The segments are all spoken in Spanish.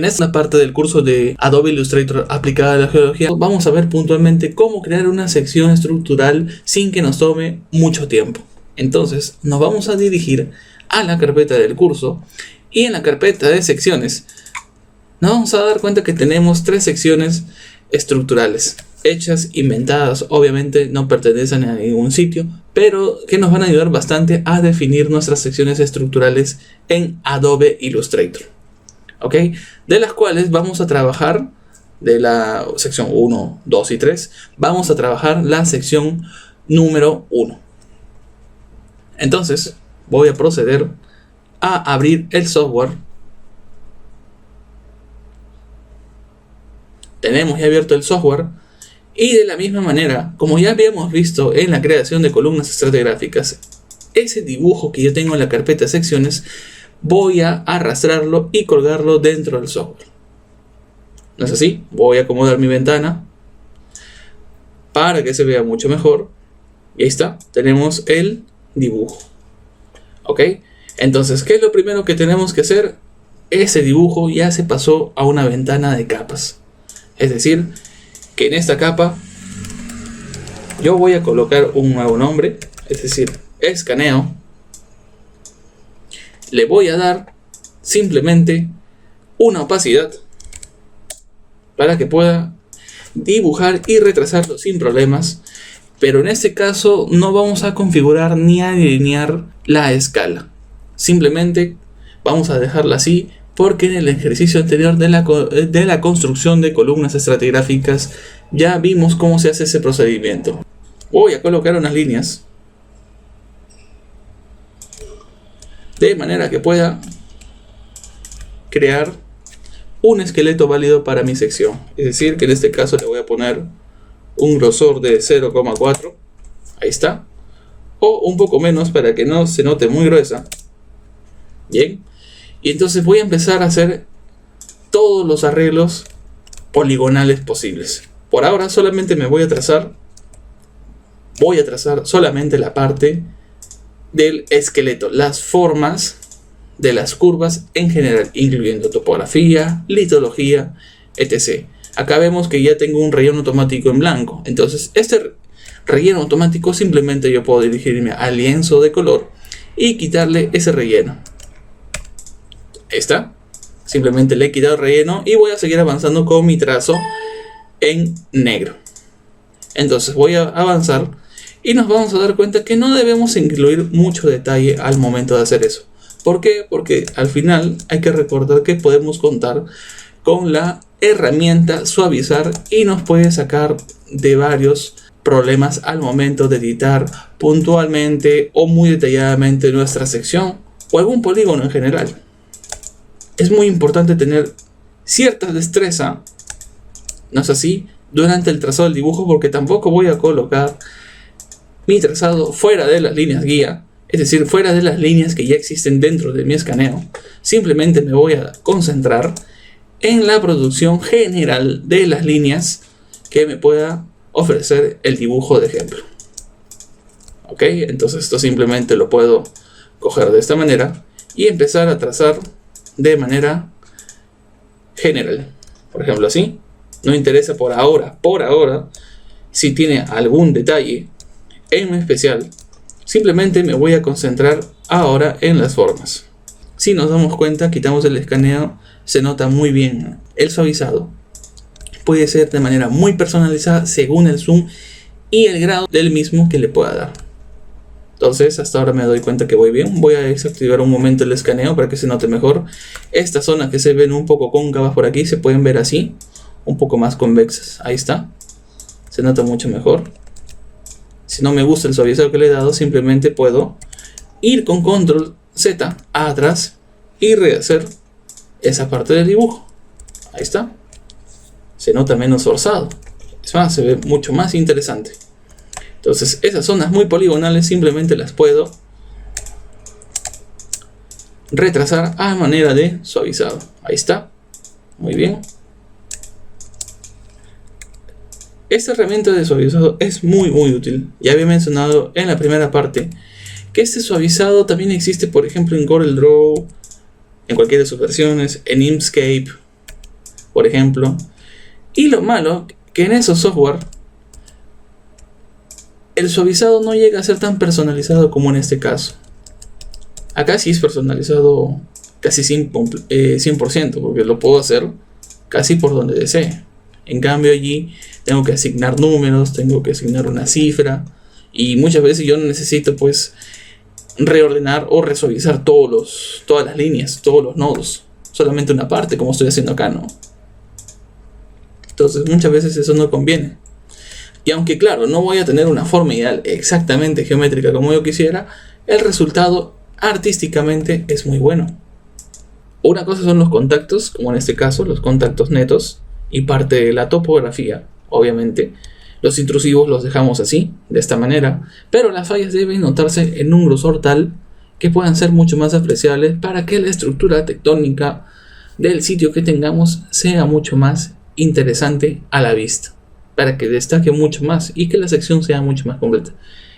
En esta parte del curso de Adobe Illustrator aplicada a la geología vamos a ver puntualmente cómo crear una sección estructural sin que nos tome mucho tiempo. Entonces nos vamos a dirigir a la carpeta del curso y en la carpeta de secciones nos vamos a dar cuenta que tenemos 3 secciones estructurales hechas, inventadas, obviamente no pertenecen a ningún sitio, pero que nos van a ayudar bastante a definir nuestras secciones estructurales en Adobe Illustrator. ¿Ok? De las cuales vamos a trabajar, de la sección 1, 2 y 3, vamos a trabajar la sección número 1. Entonces, voy a proceder a abrir el software. Tenemos ya abierto el software. Y de la misma manera, como ya habíamos visto en la creación de columnas estratigráficas, ese dibujo que yo tengo en la carpeta de secciones, voy a arrastrarlo y colgarlo dentro del software. ¿No es así? Voy a acomodar mi ventana para que se vea mucho mejor. Y ahí está, tenemos el dibujo. ¿Ok? Entonces, ¿qué es lo primero que tenemos que hacer? Ese dibujo ya se pasó a una ventana de capas. Es decir, que en esta capa yo voy a colocar un nuevo nombre, es decir, escaneo. Le voy a dar simplemente una opacidad para que pueda dibujar y retrasarlo sin problemas, pero en este caso no vamos a configurar ni alinear la escala, simplemente vamos a dejarla así, porque en el ejercicio anterior de la construcción de columnas estratigráficas ya vimos cómo se hace ese procedimiento. Voy a colocar unas líneas de manera que pueda crear un esqueleto válido para mi sección. Es decir, que en este caso le voy a poner un grosor de 0,4. Ahí está. O un poco menos para que no se note muy gruesa. Bien. Y entonces voy a empezar a hacer todos los arreglos poligonales posibles. Por ahora solamente me voy a trazar solamente la parte del esqueleto, las formas de las curvas en general, incluyendo topografía, litología, etc. Acá vemos que ya tengo un relleno automático en blanco. Entonces este relleno automático simplemente yo puedo dirigirme al lienzo de color y quitarle ese relleno. Ahí está. Simplemente le he quitado el relleno y voy a seguir avanzando con mi trazo en negro. Entonces voy a avanzar y nos vamos a dar cuenta que no debemos incluir mucho detalle al momento de hacer eso. ¿Por qué? Porque al final hay que recordar que podemos contar con la herramienta suavizar y nos puede sacar de varios problemas al momento de editar puntualmente o muy detalladamente nuestra sección o algún polígono en general. Es muy importante tener cierta destreza, ¿no es así?, durante el trazado del dibujo, porque tampoco voy a colocar mi trazado fuera de las líneas guía, es decir, fuera de las líneas que ya existen dentro de mi escaneo. Simplemente me voy a concentrar en la producción general de las líneas que me pueda ofrecer el dibujo de ejemplo. Ok, entonces esto simplemente lo puedo coger de esta manera y empezar a trazar de manera general. Por ejemplo, así. No interesa por ahora si tiene algún detalle en especial. Simplemente me voy a concentrar ahora en las formas. Si nos damos cuenta, quitamos el escaneo, se nota muy bien el suavizado. Puede ser de manera muy personalizada según el zoom y el grado del mismo que le pueda dar. Entonces hasta ahora me doy cuenta que voy bien. Voy a desactivar un momento el escaneo para que se note mejor. Estas zonas que se ven un poco cóncavas por aquí se pueden ver así, un poco más convexas. Ahí está, se nota mucho mejor. Si no me gusta el suavizado que le he dado, simplemente puedo ir con control Z atrás y rehacer esa parte del dibujo. Ahí está, se nota menos forzado, es más, se ve mucho más interesante. Entonces esas zonas muy poligonales simplemente las puedo retrasar a manera de suavizado. Ahí está, muy bien. Esta herramienta de suavizado es muy útil. Ya había mencionado en la primera parte que este suavizado también existe, por ejemplo, en CorelDRAW, en cualquiera de sus versiones, en Inkscape, por ejemplo. Y lo malo, que en esos software el suavizado no llega a ser tan personalizado como en este caso. Acá sí es personalizado casi 100%, porque lo puedo hacer casi por donde desee. En cambio allí tengo que asignar números, tengo que asignar una cifra, y muchas veces yo necesito pues reordenar o resuavizar todas las líneas, todos los nodos, solamente una parte, como estoy haciendo acá, ¿no? Entonces muchas veces eso no conviene. Y aunque claro, no voy a tener una forma ideal exactamente geométrica como yo quisiera, el resultado artísticamente es muy bueno. Una cosa son los contactos, como en este caso, los contactos netos, y parte de la topografía, obviamente. Los intrusivos los dejamos así, de esta manera, pero las fallas deben notarse en un grosor tal que puedan ser mucho más apreciables para que la estructura tectónica del sitio que tengamos sea mucho más interesante a la vista, para que destaque mucho más y que la sección sea mucho más completa.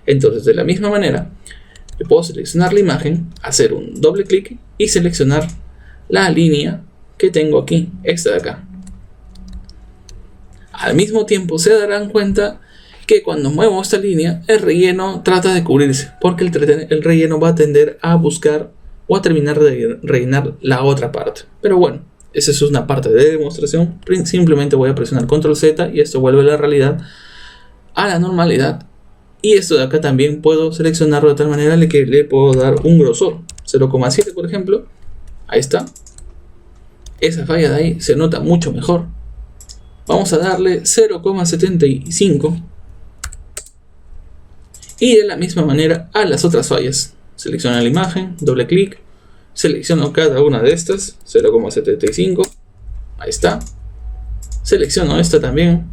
Entonces, de la misma manera, yo puedo seleccionar la imagen, hacer un doble clic y seleccionar la línea que tengo aquí, esta de acá. Al mismo tiempo se darán cuenta que cuando muevo esta línea, el relleno trata de cubrirse, porque el relleno va a tender a buscar o a terminar de rellenar la otra parte. Pero bueno, esa es una parte de demostración. Simplemente voy a presionar Control Z y esto vuelve a la realidad, a la normalidad. Y esto de acá también puedo seleccionarlo de tal manera que le puedo dar un grosor 0,7 por ejemplo. Ahí está. Esa falla de ahí se nota mucho mejor. Vamos a darle 0,75 y de la misma manera a las otras fallas. Selecciono la imagen, doble clic, selecciono cada una de estas, 0,75, ahí está. Selecciono esta también,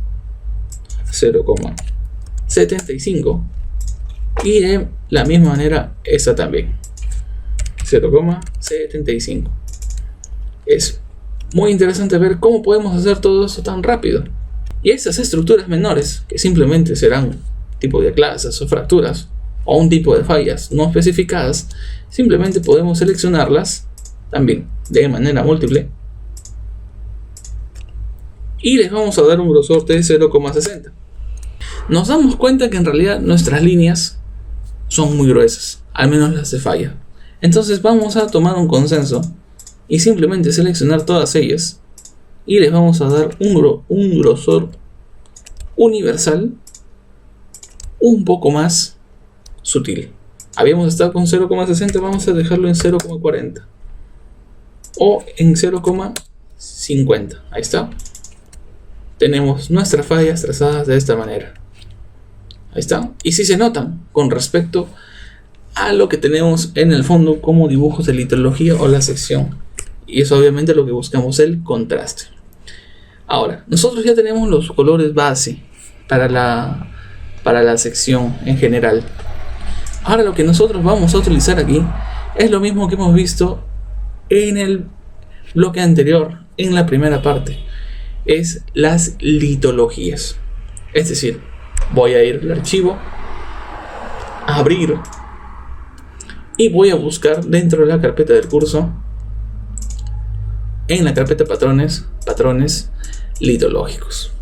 0,75 y de la misma manera esta también, 0,75. Es muy interesante ver cómo podemos hacer todo esto tan rápido. Y estas estructuras menores, que simplemente serán tipo de clases o fracturas o un tipo de fallas no especificadas, simplemente podemos seleccionarlas también de manera múltiple y les vamos a dar un grosor de 0,60. Nos damos cuenta que en realidad nuestras líneas son muy gruesas, al menos las de falla. Entonces vamos a tomar un consenso y simplemente seleccionar todas ellas y les vamos a dar un grosor universal un poco más sutil. Habíamos estado con 0,60, vamos a dejarlo en 0,40 o en 0,50. Ahí está. Tenemos nuestras fallas trazadas de esta manera. Ahí está. Y si se notan con respecto a lo que tenemos en el fondo como dibujos de litrología o la sección. Y es obviamente lo que buscamos, el contraste. Ahora, nosotros ya tenemos los colores base para la sección en general. Ahora lo que nosotros vamos a utilizar aquí es lo mismo que hemos visto en el bloque anterior, en la primera parte. Es las litologías. Es decir, voy a ir al archivo, abrir y voy a buscar dentro de la carpeta del curso, en la carpeta patrones litológicos.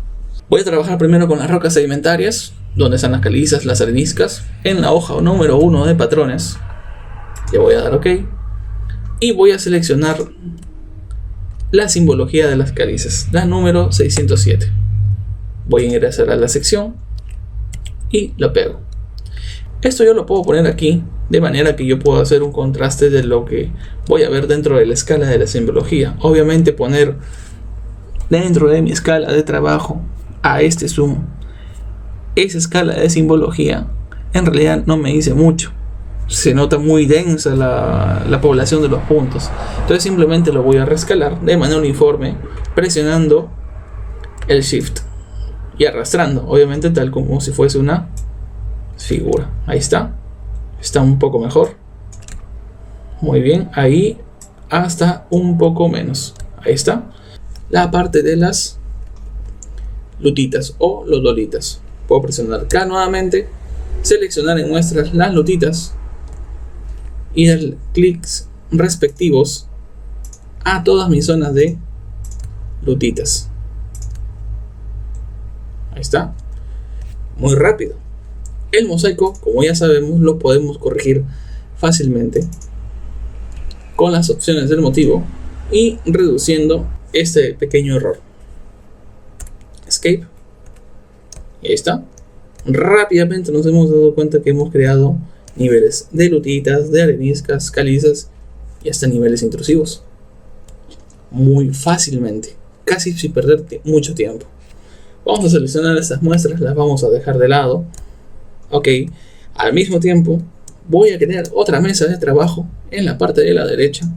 Voy a trabajar primero con las rocas sedimentarias, donde están las calizas, las areniscas, en la hoja número 1 de patrones. Le voy a dar OK y voy a seleccionar la simbología de las calizas, la número 607. Voy a ingresar a la sección y lo pego. Esto yo lo puedo poner aquí de manera que yo pueda hacer un contraste de lo que voy a ver dentro de la escala de la simbología. Obviamente poner dentro de mi escala de trabajo a este zoom esa escala de simbología en realidad no me dice mucho. Se nota muy densa la población de los puntos. Entonces simplemente lo voy a rescalar de manera uniforme presionando el Shift y arrastrando, obviamente tal como si fuese una figura. Ahí está. Está un poco mejor. Muy bien. Ahí hasta un poco menos. Ahí está. La parte de las lutitas o los lolitas. Puedo presionar acá nuevamente, seleccionar en muestras las lutitas y dar clics respectivos a todas mis zonas de lutitas. Ahí está. Muy rápido. El mosaico, como ya sabemos, lo podemos corregir fácilmente con las opciones del motivo y reduciendo este pequeño error. Escape. Y ahí está. Rápidamente nos hemos dado cuenta que hemos creado niveles de lutitas, de areniscas, calizas y hasta niveles intrusivos. Muy fácilmente, casi sin perder mucho tiempo. Vamos a seleccionar estas muestras, las vamos a dejar de lado. Ok, al mismo tiempo voy a crear otra mesa de trabajo en la parte de la derecha.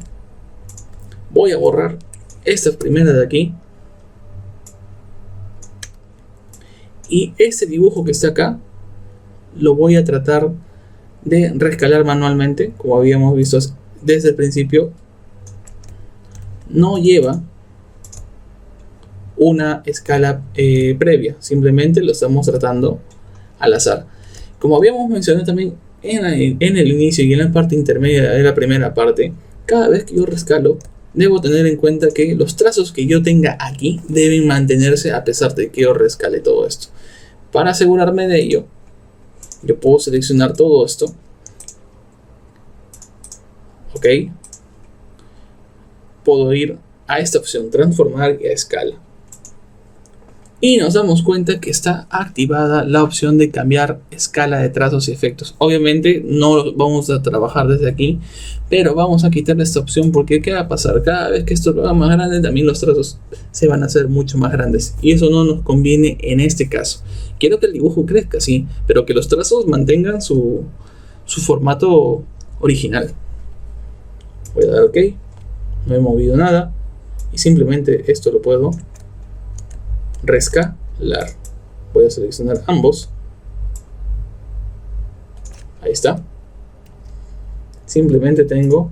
Voy a borrar esta primera de aquí. Y este dibujo que está acá lo voy a tratar de reescalar manualmente, como habíamos visto desde el principio. No lleva una escala previa, simplemente lo estamos tratando al azar. Como habíamos mencionado también en el inicio y en la parte intermedia de la primera parte, cada vez que yo rescalo debo tener en cuenta que los trazos que yo tenga aquí deben mantenerse a pesar de que yo rescale todo esto. Para asegurarme de ello, yo puedo seleccionar todo esto. Ok. Puedo ir a esta opción, transformar y a escala. Y nos damos cuenta que está activada la opción de cambiar escala de trazos y efectos. Obviamente no vamos a trabajar desde aquí, pero vamos a quitar esta opción porque ¿qué va a pasar? Cada vez que esto lo haga más grande, también los trazos se van a hacer mucho más grandes. Y eso no nos conviene en este caso. Quiero que el dibujo crezca, sí, pero que los trazos mantengan su formato original. Voy a dar OK. No he movido nada. Y simplemente esto lo puedo rescalar. Voy a seleccionar ambos. Ahí está. Simplemente tengo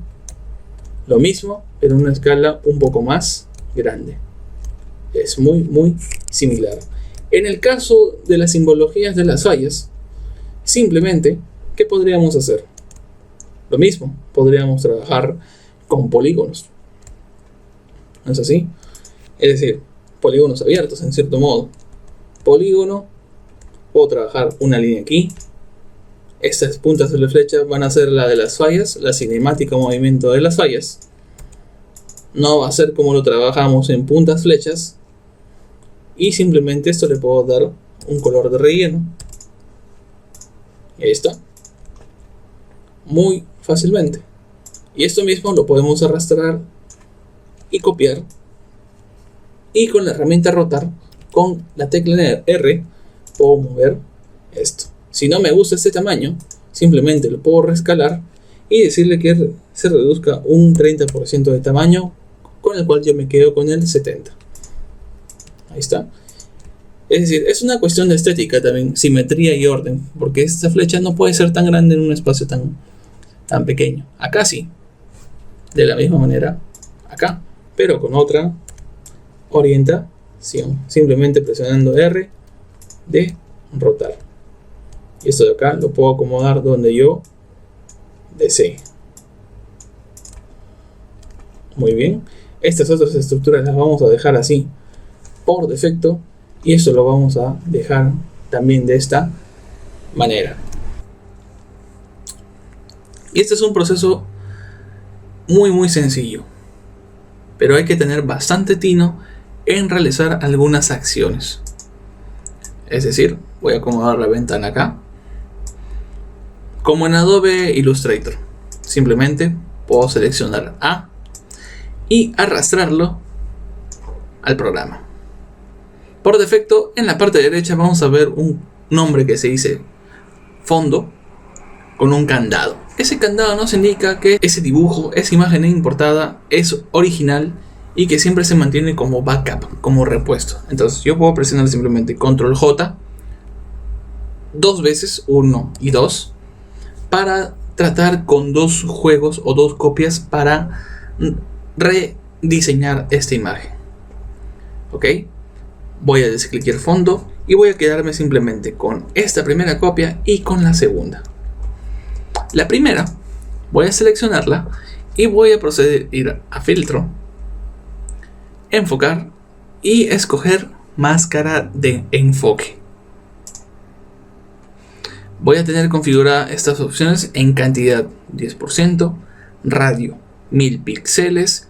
lo mismo, pero en una escala un poco más grande. Es muy similar. En el caso de las simbologías de las fallas, simplemente, ¿qué podríamos hacer? Lo mismo, podríamos trabajar con polígonos. ¿No es así? Es decir, polígonos abiertos en cierto modo. Polígono, puedo trabajar una línea aquí. Estas puntas de la flecha van a ser la de las fallas, la cinemática movimiento de las fallas. No va a ser como lo trabajamos en puntas flechas. Y simplemente esto le puedo dar un color de relleno. Y ahí está. Muy fácilmente. Y esto mismo lo podemos arrastrar y copiar. Y con la herramienta rotar, con la tecla R, puedo mover esto. Si no me gusta este tamaño, simplemente lo puedo rescalar y decirle que se reduzca un 30% de tamaño, con el cual yo me quedo con el 70%. Ahí está. Es decir, es una cuestión de estética también, simetría y orden, porque esta flecha no puede ser tan grande en un espacio tan pequeño. Acá sí, de la misma manera acá, pero con otra orientación, simplemente presionando R de rotar. Y esto de acá lo puedo acomodar donde yo desee. Muy bien. Estas otras estructuras las vamos a dejar así por defecto. Y esto lo vamos a dejar también de esta manera. Y este es un proceso muy sencillo. Pero hay que tener bastante tino en realizar algunas acciones. Es decir, voy a acomodar la ventana acá. Como en Adobe Illustrator. Simplemente puedo seleccionar A y arrastrarlo al programa. Por defecto, en la parte derecha vamos a ver un nombre que se dice fondo con un candado. Ese candado nos indica que ese dibujo, esa imagen importada es original y que siempre se mantiene como backup, como repuesto. Entonces yo puedo presionar simplemente Control J dos veces, 1 y 2, para tratar con dos juegos o dos copias para rediseñar esta imagen. ¿Ok? Voy a descliquear fondo y voy a quedarme simplemente con esta primera copia y con la segunda. La primera voy a seleccionarla y voy a proceder a ir a filtro, enfocar y escoger máscara de enfoque. Voy a tener configuradas estas opciones en cantidad 10%, radio 1000 píxeles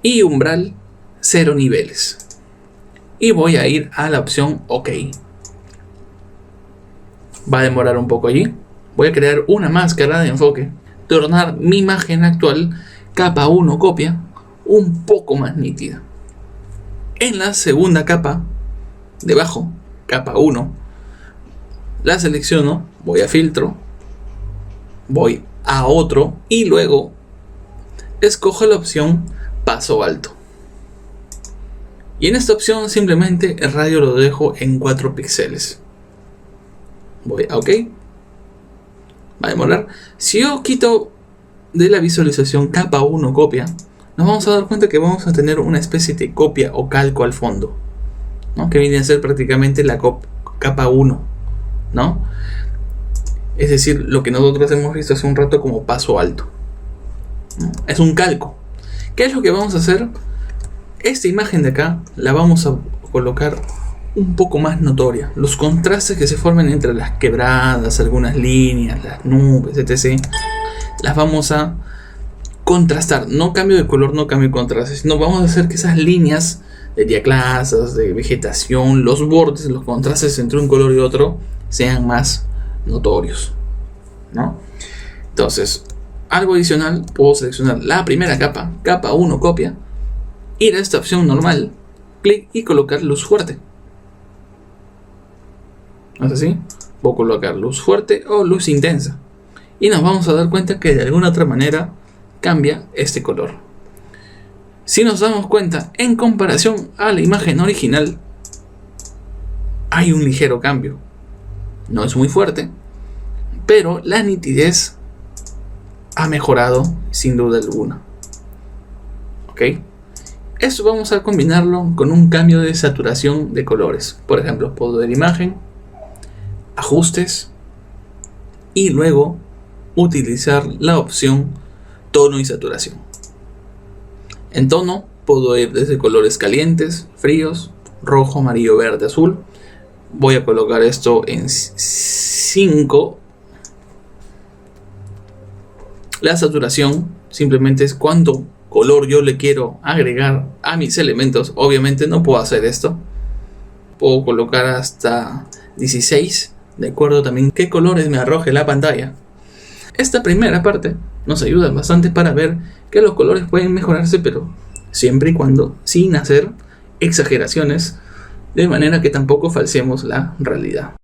y umbral 0 niveles. Y voy a ir a la opción OK. Va a demorar un poco allí. Voy a crear una máscara de enfoque, tornar mi imagen actual capa 1 copia un poco más nítida. En la segunda capa, debajo, capa 1, la selecciono, voy a filtro, voy a otro y luego escojo la opción paso alto. Y en esta opción simplemente el radio lo dejo en 4 píxeles. Voy a OK. Va a demorar. Si yo quito de la visualización capa 1 copia, nos vamos a dar cuenta que vamos a tener una especie de copia o calco al fondo, ¿no? Que viene a ser prácticamente la capa 1, ¿no? Es decir, lo que nosotros hemos visto hace un rato como paso alto, ¿no? Es un calco. ¿Qué es lo que vamos a hacer? Esta imagen de acá la vamos a colocar un poco más notoria. Los contrastes que se formen entre las quebradas, algunas líneas, las nubes, etc., las vamos a contrastar. No cambio de color, no cambio de contraste, sino vamos a hacer que esas líneas de diaclasas, de vegetación, los bordes, los contrastes entre un color y otro sean más notorios, ¿no? Entonces, algo adicional, puedo seleccionar la primera capa, capa 1 copia, ir a esta opción normal, clic y colocar luz fuerte. ¿No es así? Voy a colocar luz fuerte o luz intensa. Y nos vamos a dar cuenta que de alguna otra manera cambia este color. Si nos damos cuenta, en comparación a la imagen original, hay un ligero cambio. No es muy fuerte, pero la nitidez ha mejorado sin duda alguna. ¿Ok? Esto vamos a combinarlo con un cambio de saturación de colores. Por ejemplo, poder imagen, ajustes y luego utilizar la opción tono y saturación. En tono puedo ir desde colores calientes, fríos, rojo, amarillo, verde, azul. Voy a colocar esto en 5. La saturación simplemente es cuánto color yo le quiero agregar a mis elementos. Obviamente no puedo hacer esto. Puedo colocar hasta 16, de acuerdo también qué colores me arroje la pantalla. Esta primera parte nos ayuda bastante para ver que los colores pueden mejorarse, pero siempre y cuando sin hacer exageraciones, de manera que tampoco falseemos la realidad.